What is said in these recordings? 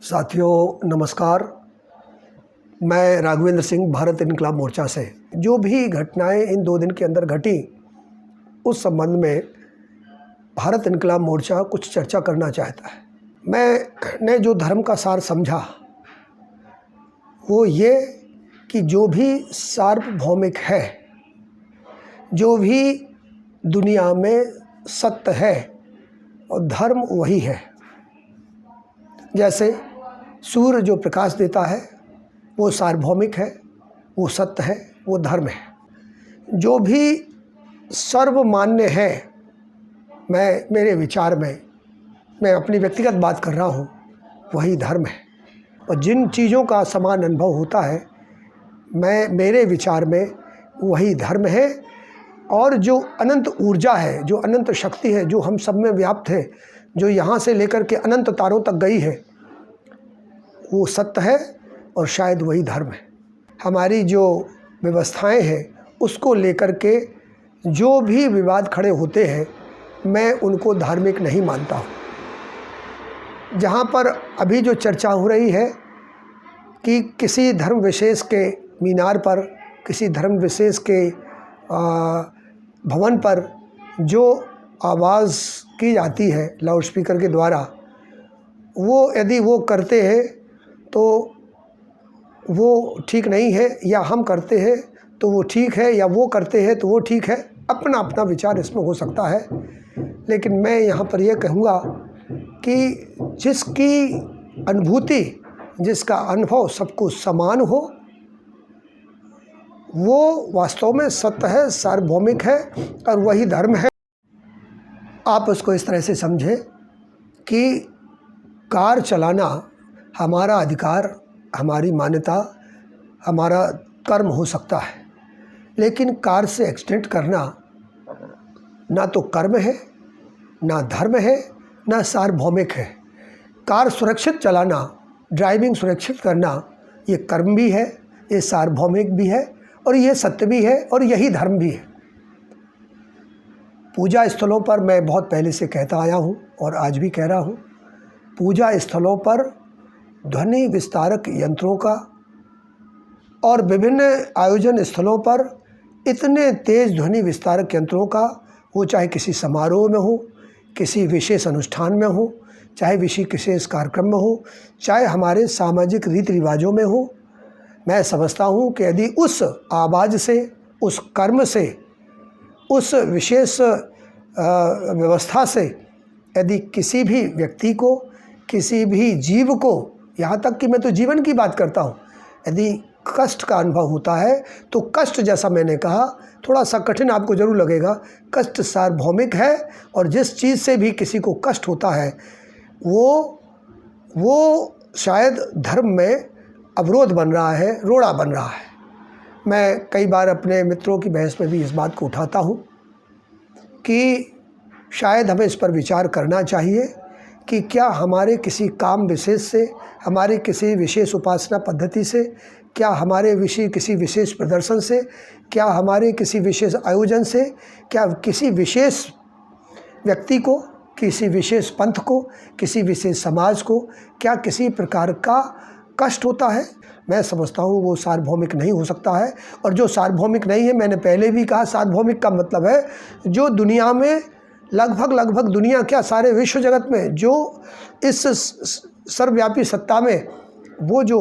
साथियों नमस्कार। मैं राघवेंद्र सिंह भारत इनकलाब मोर्चा से जो भी घटनाएं इन 2 दिन के अंदर घटी उस संबंध में भारत इनकलाब मोर्चा कुछ चर्चा करना चाहता है। मैंने जो धर्म का सार समझा वो ये कि जो भी सार्वभौमिक है, जो भी दुनिया में सत्य है और धर्म वही है। जैसे सूर्य जो प्रकाश देता है वो सार्वभौमिक है, वो सत्य है, वो धर्म है। जो भी सर्वमान्य है, मेरे विचार में मैं अपनी व्यक्तिगत बात कर रहा हूँ, वही धर्म है। और जिन चीज़ों का समान अनुभव होता है मेरे विचार में वही धर्म है। और जो अनंत ऊर्जा है, जो अनंत शक्ति है, जो हम सब में व्याप्त है, जो यहाँ से लेकर के अनंत तारों तक गई है, वो सत्य है और शायद वही धर्म है। हमारी जो व्यवस्थाएं हैं उसको लेकर के जो भी विवाद खड़े होते हैं मैं उनको धार्मिक नहीं मानता हूँ। जहाँ पर अभी जो चर्चा हो रही है कि किसी धर्म विशेष के मीनार पर, किसी धर्म विशेष के भवन पर जो आवाज़ की जाती है लाउडस्पीकर के द्वारा, वो यदि वो करते हैं तो वो ठीक नहीं है, या हम करते हैं तो वो ठीक है, या वो करते हैं तो वो ठीक है। अपना अपना विचार इसमें हो सकता है। लेकिन मैं यहाँ पर यह कहूँगा कि जिसकी अनुभूति, जिसका अनुभव सबको समान हो, वो वास्तव में सत्य है, सार्वभौमिक है और वही धर्म है। आप उसको इस तरह से समझें कि कार चलाना हमारा अधिकार, हमारी मान्यता, हमारा कर्म हो सकता है, लेकिन कार से एक्सीडेंट करना ना तो कर्म है, ना धर्म है, ना सार्वभौमिक है। कार सुरक्षित चलाना, ड्राइविंग सुरक्षित करना, ये कर्म भी है, ये सार्वभौमिक भी है और ये सत्य भी है और यही धर्म भी है। पूजा स्थलों पर मैं बहुत पहले से कहता आया हूँ और आज भी कह रहा हूँ, पूजा स्थलों पर ध्वनि विस्तारक यंत्रों का और विभिन्न आयोजन स्थलों पर इतने तेज़ ध्वनि विस्तारक यंत्रों का, वो चाहे किसी समारोह में हो, किसी विशेष अनुष्ठान में हो, चाहे विशेष कार्यक्रम में हो, चाहे हमारे सामाजिक रीति रिवाजों में हो, मैं समझता हूँ कि यदि उस आवाज़ से, उस कर्म से, उस विशेष व्यवस्था से यदि किसी भी व्यक्ति को, किसी भी जीव को, यहाँ तक कि मैं तो जीवन की बात करता हूँ, यदि कष्ट का अनुभव होता है तो कष्ट, जैसा मैंने कहा, थोड़ा सा कठिन आपको ज़रूर लगेगा, कष्ट सार्वभौमिक है। और जिस चीज़ से भी किसी को कष्ट होता है वो शायद धर्म में अवरोध बन रहा है, रोड़ा बन रहा है। मैं कई बार अपने मित्रों की बहस में भी इस बात को उठाता हूँ कि शायद हमें इस पर विचार करना चाहिए कि क्या हमारे किसी काम विशेष से, हमारे किसी विशेष उपासना पद्धति से, क्या हमारे किसी विशेष प्रदर्शन से, क्या हमारे किसी विशेष आयोजन से, क्या किसी विशेष व्यक्ति को, किसी विशेष पंथ को, किसी विशेष समाज को क्या किसी प्रकार का कष्ट होता है? मैं समझता हूँ वो सार्वभौमिक नहीं हो सकता है। और जो सार्वभौमिक नहीं है, मैंने पहले भी कहा, सार्वभौमिक का मतलब है जो दुनिया में लगभग दुनिया क्या, सारे विश्व जगत में जो इस सर्वव्यापी सत्ता में वो जो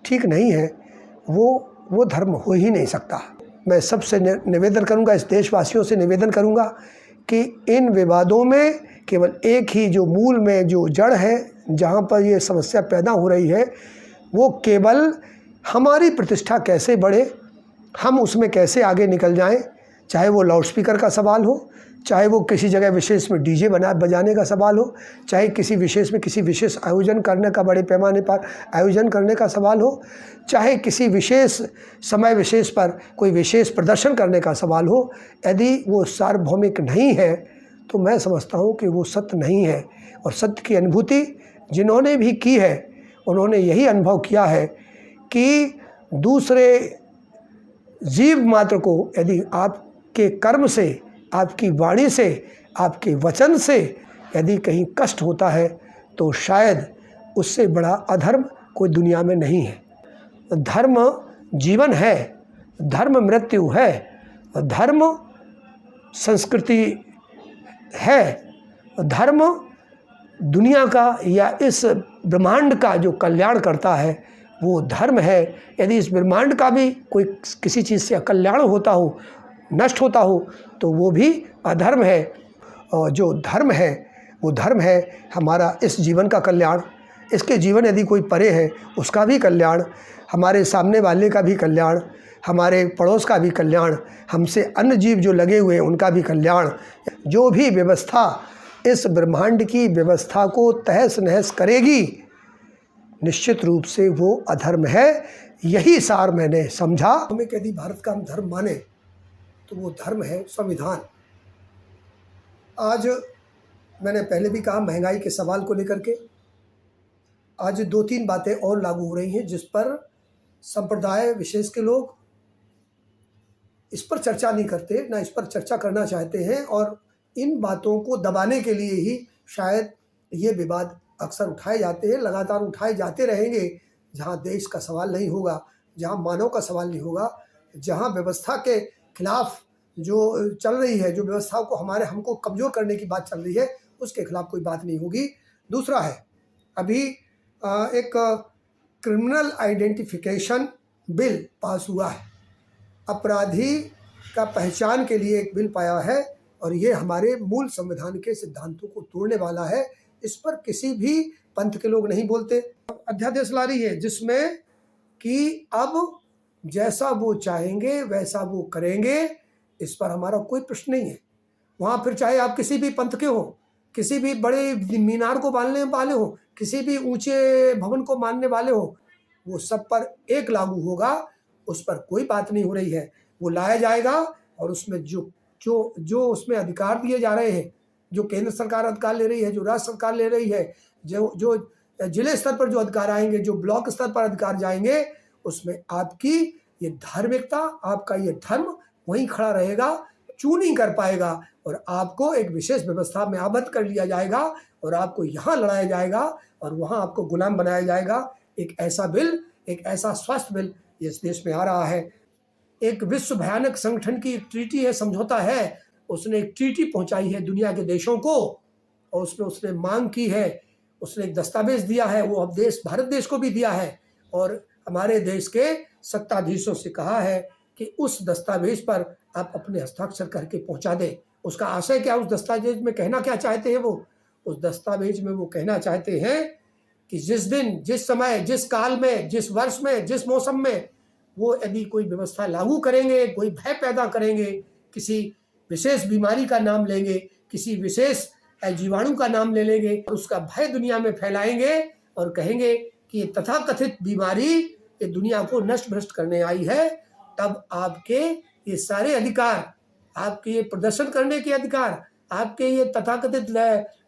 ठीक नहीं है, वो धर्म हो ही नहीं सकता। मैं सबसे निवेदन करूंगा, इस देशवासियों से निवेदन करूंगा कि इन विवादों में केवल एक ही जो मूल में जो जड़ है, जहां पर ये समस्या पैदा हो रही है, वो केवल हमारी प्रतिष्ठा कैसे बढ़े, हम उसमें कैसे आगे निकल जाएं। चाहे वो लाउडस्पीकर का सवाल हो, चाहे वो किसी जगह विशेष में डीजे बजाने का सवाल हो, चाहे किसी विशेष में किसी विशेष आयोजन करने का, बड़े पैमाने पर आयोजन करने का सवाल हो, चाहे किसी विशेष समय विशेष पर कोई विशेष प्रदर्शन करने का सवाल हो, यदि वो सार्वभौमिक नहीं है तो मैं समझता हूँ कि वो सत्य नहीं है। और सत्य की अनुभूति जिन्होंने भी की है, उन्होंने यही अनुभव किया है कि दूसरे जीव मात्र को यदि आपके कर्म से, आपकी वाणी से, आपके वचन से यदि कहीं कष्ट होता है तो शायद उससे बड़ा अधर्म कोई दुनिया में नहीं है। धर्म जीवन है, धर्म मृत्यु है, धर्म संस्कृति है, धर्म दुनिया का या इस ब्रह्मांड का जो कल्याण करता है वो धर्म है। यदि इस ब्रह्मांड का भी कोई किसी चीज़ से अकल्याण होता हो, नष्ट होता हो, तो वो भी अधर्म है। और जो धर्म है वो धर्म है हमारा इस जीवन का कल्याण, इसके जीवन यदि कोई परे है उसका भी कल्याण, हमारे सामने वाले का भी कल्याण, हमारे पड़ोस का भी कल्याण, हमसे अन्य जीव जो लगे हुए हैं उनका भी कल्याण। जो भी व्यवस्था इस ब्रह्मांड की व्यवस्था को तहस नहस करेगी, निश्चित रूप से वो अधर्म है। यही सार मैंने समझा। हमें यदि भारत का हम धर्म माने तो वो धर्म है संविधान। आज मैंने पहले भी कहा, महंगाई के सवाल को लेकर के आज 2-3 बातें और लागू हो रही हैं जिस पर संप्रदाय विशेष के लोग इस पर चर्चा नहीं करते, ना इस पर चर्चा करना चाहते हैं, और इन बातों को दबाने के लिए ही शायद ये विवाद अक्सर उठाए जाते हैं, लगातार उठाए जाते रहेंगे। जहाँ देश का सवाल नहीं होगा, जहाँ मानव का सवाल नहीं होगा, जहाँ व्यवस्था के खिलाफ जो चल रही है, जो व्यवस्था को हमको कमज़ोर करने की बात चल रही है, उसके खिलाफ कोई बात नहीं होगी। दूसरा है, अभी एक क्रिमिनल आइडेंटिफिकेशन बिल पास हुआ है, अपराधी का पहचान के लिए एक बिल पाया है, और ये हमारे मूल संविधान के सिद्धांतों को तोड़ने वाला है। इस पर किसी भी पंथ के लोग नहीं बोलते। अध्यादेश ला रही है जिसमें कि अब जैसा वो चाहेंगे वैसा वो करेंगे, इस पर हमारा कोई प्रश्न नहीं है। वहाँ फिर चाहे आप किसी भी पंथ के हो, किसी भी बड़े मीनार को मानने वाले हो, किसी भी ऊंचे भवन को मानने वाले हो, वो सब पर एक लागू होगा, उस पर कोई बात नहीं हो रही है। वो लाया जाएगा और उसमें जो उसमें अधिकार दिए जा रहे हैं, जो केंद्र सरकार अधिकार ले रही है, जो राज्य सरकार ले रही है, जो जिले स्तर पर जो अधिकार आएंगे, जो ब्लॉक स्तर पर अधिकार जाएंगे, उसमें आपकी ये धार्मिकता, आपका ये धर्म वहीं खड़ा रहेगा, चू नहीं कर पाएगा, और आपको एक विशेष व्यवस्था में आबद्ध कर लिया जाएगा और आपको यहाँ लड़ाया जाएगा और वहाँ आपको गुलाम बनाया जाएगा। एक ऐसा बिल, एक ऐसा स्वस्थ बिल इस देश में आ रहा है। एक विश्व भयानक संगठन की ट्रीटी है, समझौता है, उसने एक ट्रीटी पहुंचाई है दुनिया के देशों को, और उसमें उसने मांग की है, उसने एक दस्तावेज दिया है, वो अब भारत देश को भी दिया है, और हमारे देश के सत्ताधीशों से कहा है कि उस दस्तावेज पर आप अपने हस्ताक्षर करके पहुंचा दें। उसका आशय क्या, उस दस्तावेज में कहना क्या चाहते हैं वो? उस दस्तावेज में वो कहना चाहते हैं कि जिस दिन, जिस समय, जिस काल में, जिस वर्ष में, जिस मौसम में वो यदि कोई व्यवस्था लागू करेंगे, कोई भय पैदा करेंगे, किसी विशेष बीमारी का नाम लेंगे, किसी विशेष जीवाणु का नाम ले लेंगे, उसका भय दुनिया में फैलाएंगे और कहेंगे कि ये तथाकथित बीमारी ये दुनिया को नष्ट भ्रष्ट करने आई है, तब आपके ये सारे अधिकार, आपके ये प्रदर्शन करने के अधिकार, आपके ये तथाकथित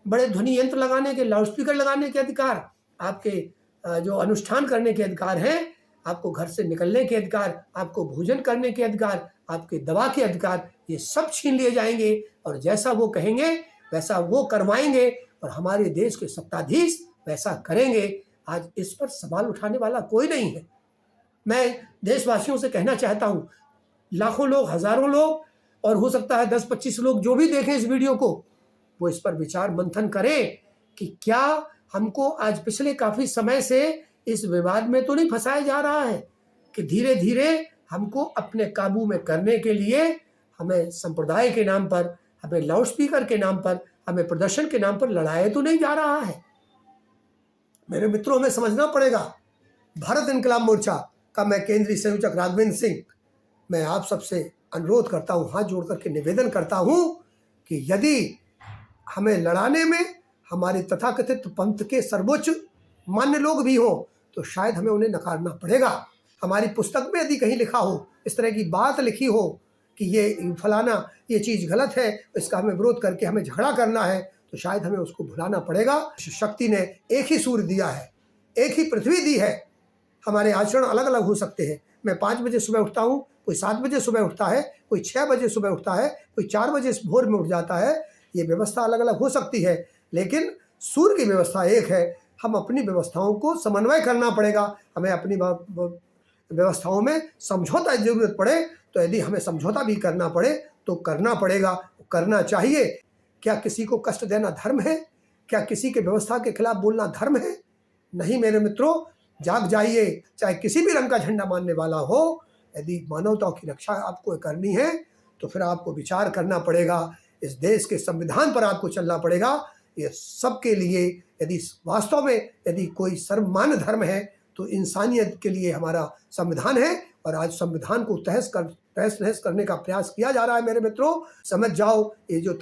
बड़े ध्वनि यंत्र लगाने के, लाउडस्पीकर लगाने के अधिकार, आपके जो अनुष्ठान करने के अधिकार हैं, आपको घर से निकलने के अधिकार, आपको भोजन करने के अधिकार, आपके दवा के अधिकार, ये सब छीन लिए जाएंगे, और जैसा वो कहेंगे वैसा वो करवाएंगे, और हमारे देश के सत्ताधीश वैसा करेंगे। आज इस पर सवाल उठाने वाला कोई नहीं है। मैं देशवासियों से कहना चाहता हूँ, लाखों लोग, हजारों लोग, और हो सकता है 10-25 लोग जो भी देखें इस वीडियो को, वो इस पर विचार मंथन करें कि क्या हमको आज पिछले काफ़ी समय से इस विवाद में तो नहीं फंसाया जा रहा है, कि धीरे धीरे हमको अपने काबू में करने के लिए हमें संप्रदाय के नाम पर, हमें लाउडस्पीकर के नाम पर, हमें प्रदर्शन के नाम पर लड़ाया तो नहीं जा रहा है। मेरे मित्रों, हमें समझना पड़ेगा। भारत इनकलाब मोर्चा का मैं केंद्रीय संयोजक राघवेंद्र सिंह, मैं आप सबसे अनुरोध करता हूँ, हाथ जोड़ करके निवेदन करता हूँ कि यदि हमें लड़ाने में हमारे तथाकथित पंथ के सर्वोच्च मान्य लोग भी हों तो शायद हमें उन्हें नकारना पड़ेगा। हमारी पुस्तक में यदि कहीं लिखा हो, इस तरह की बात लिखी हो कि ये फलाना ये चीज़ गलत है, इसका हमें विरोध करके हमें झगड़ा करना है, तो शायद हमें उसको भुलाना पड़ेगा। शक्ति ने एक ही सूर्य दिया है, एक ही पृथ्वी दी है। हमारे आचरण अलग अलग हो सकते हैं। मैं 5 बजे सुबह उठता हूँ, कोई 7 बजे सुबह उठता है, कोई 6 बजे सुबह उठता है, कोई 4 बजे भोर में उठ जाता है। ये व्यवस्था अलग अलग हो सकती है, लेकिन सूर्य की व्यवस्था एक है। हम अपनी व्यवस्थाओं को समन्वय करना पड़ेगा। हमें अपनी व्यवस्थाओं में समझौता की ज़रूरत पड़े तो यदि हमें समझौता भी करना पड़े तो करना पड़ेगा, करना चाहिए। क्या किसी को कष्ट देना धर्म है? क्या किसी के व्यवस्था के खिलाफ बोलना धर्म है? नहीं मेरे मित्रों, जाग जाइए। चाहे किसी भी रंग का झंडा मानने वाला हो, यदि मानवता की रक्षा आपको करनी है तो फिर आपको विचार करना पड़ेगा, इस देश के संविधान पर आपको चलना पड़ेगा। ये सबके लिए यदि वास्तव में यदि कोई सर्वमान्य धर्म है तो इंसानियत के लिए हमारा संविधान है। और आज संविधान को तहस नहस करने का प्रयास किया जा रहा है। मेरे मित्रों, समझ जाओ, ये जो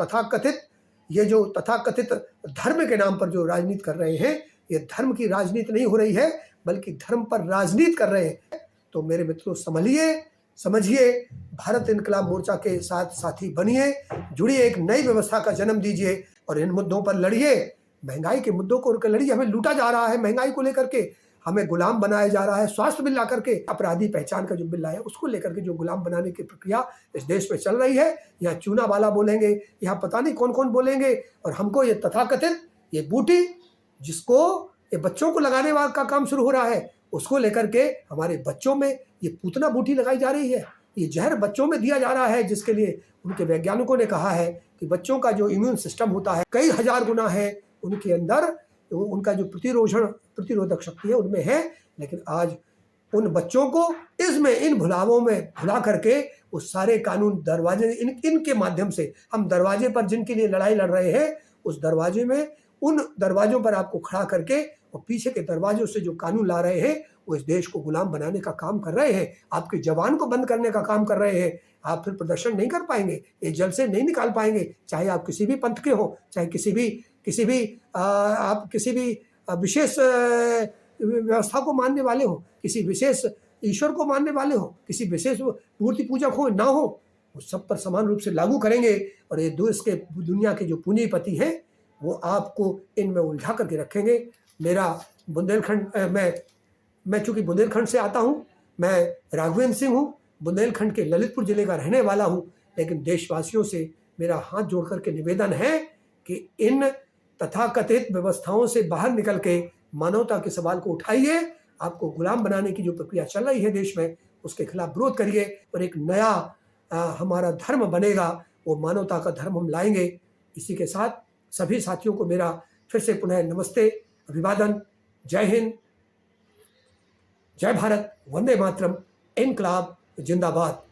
तथाकथित धर्म के नाम पर जो राजनीति कर रहे हैं, ये धर्म की राजनीति नहीं हो रही है बल्कि धर्म पर राजनीति कर रहे हैं। तो मेरे मित्रों, संभलिए, समझिए, भारत इनकलाब मोर्चा के साथ साथी बनिए, जुड़िए, एक नई व्यवस्था का जन्म दीजिए और इन मुद्दों पर लड़िए। महंगाई के मुद्दों को लड़िए। हमें लूटा जा रहा है महंगाई को लेकर के, हमें गुलाम बनाया जा रहा है। स्वास्थ्य बिल ला करके, अपराधी पहचान का जो बिल आया उसको लेकर के जो गुलाम बनाने की प्रक्रिया इस देश में चल रही है। यहाँ चूना वाला बोलेंगे, यहाँ पता नहीं कौन कौन बोलेंगे, और हमको ये तथाकथित ये बूटी जिसको ये बच्चों को लगाने वाला का काम शुरू हो रहा है, उसको लेकर के हमारे बच्चों में ये पूतना बूटी लगाई जा रही है। ये जहर बच्चों में दिया जा रहा है, जिसके लिए उनके वैज्ञानिकों ने कहा है कि बच्चों का जो इम्यून सिस्टम होता है कई हजार गुना है उनके अंदर, उनका जो प्रतिरोधक शक्ति है उनमें है। लेकिन आज उन बच्चों को इसमें इन भुलावों में भुला करके वो सारे कानून दरवाजे इनके माध्यम से हम दरवाजे पर जिनके लिए लड़ाई लड़ रहे हैं, उस दरवाजे में उन दरवाजों पर आपको खड़ा करके और पीछे के दरवाजों से जो कानून ला रहे हैं वो इस देश को गुलाम बनाने का काम कर रहे हैं। आपके जवान को बंद करने का काम कर रहे हैं। आप फिर प्रदर्शन नहीं कर पाएंगे, ये जल से नहीं निकाल पाएंगे, चाहे आप किसी भी पंथ के हो, चाहे किसी भी विशेष व्यवस्था को मानने वाले हो, किसी विशेष ईश्वर को मानने वाले हो, किसी विशेष मूर्ति पूजक हो ना हो, वो सब पर समान रूप से लागू करेंगे। और ये दुनिया के जो पूंजीपति हैं वो आपको इनमें उलझा करके रखेंगे। मेरा बुंदेलखंड, मैं चूँकि बुंदेलखंड से आता हूँ, मैं राघवेंद्र सिंह हूँ, बुंदेलखंड के ललितपुर जिले का रहने वाला हूँ। लेकिन देशवासियों से मेरा हाथ जोड़ करके निवेदन है कि इन तथाकथित व्यवस्थाओं से बाहर निकल के मानवता के सवाल को उठाइए। आपको गुलाम बनाने की जो प्रक्रिया चल रही है देश में, उसके खिलाफ विरोध करिए और एक नया हमारा धर्म बनेगा, वो मानवता का धर्म हम लाएंगे। इसी के साथ सभी साथियों को मेरा फिर से पुनः नमस्ते, अभिवादन। जय हिंद, जय भारत, वंदे मातरम, इनकलाब जिंदाबाद।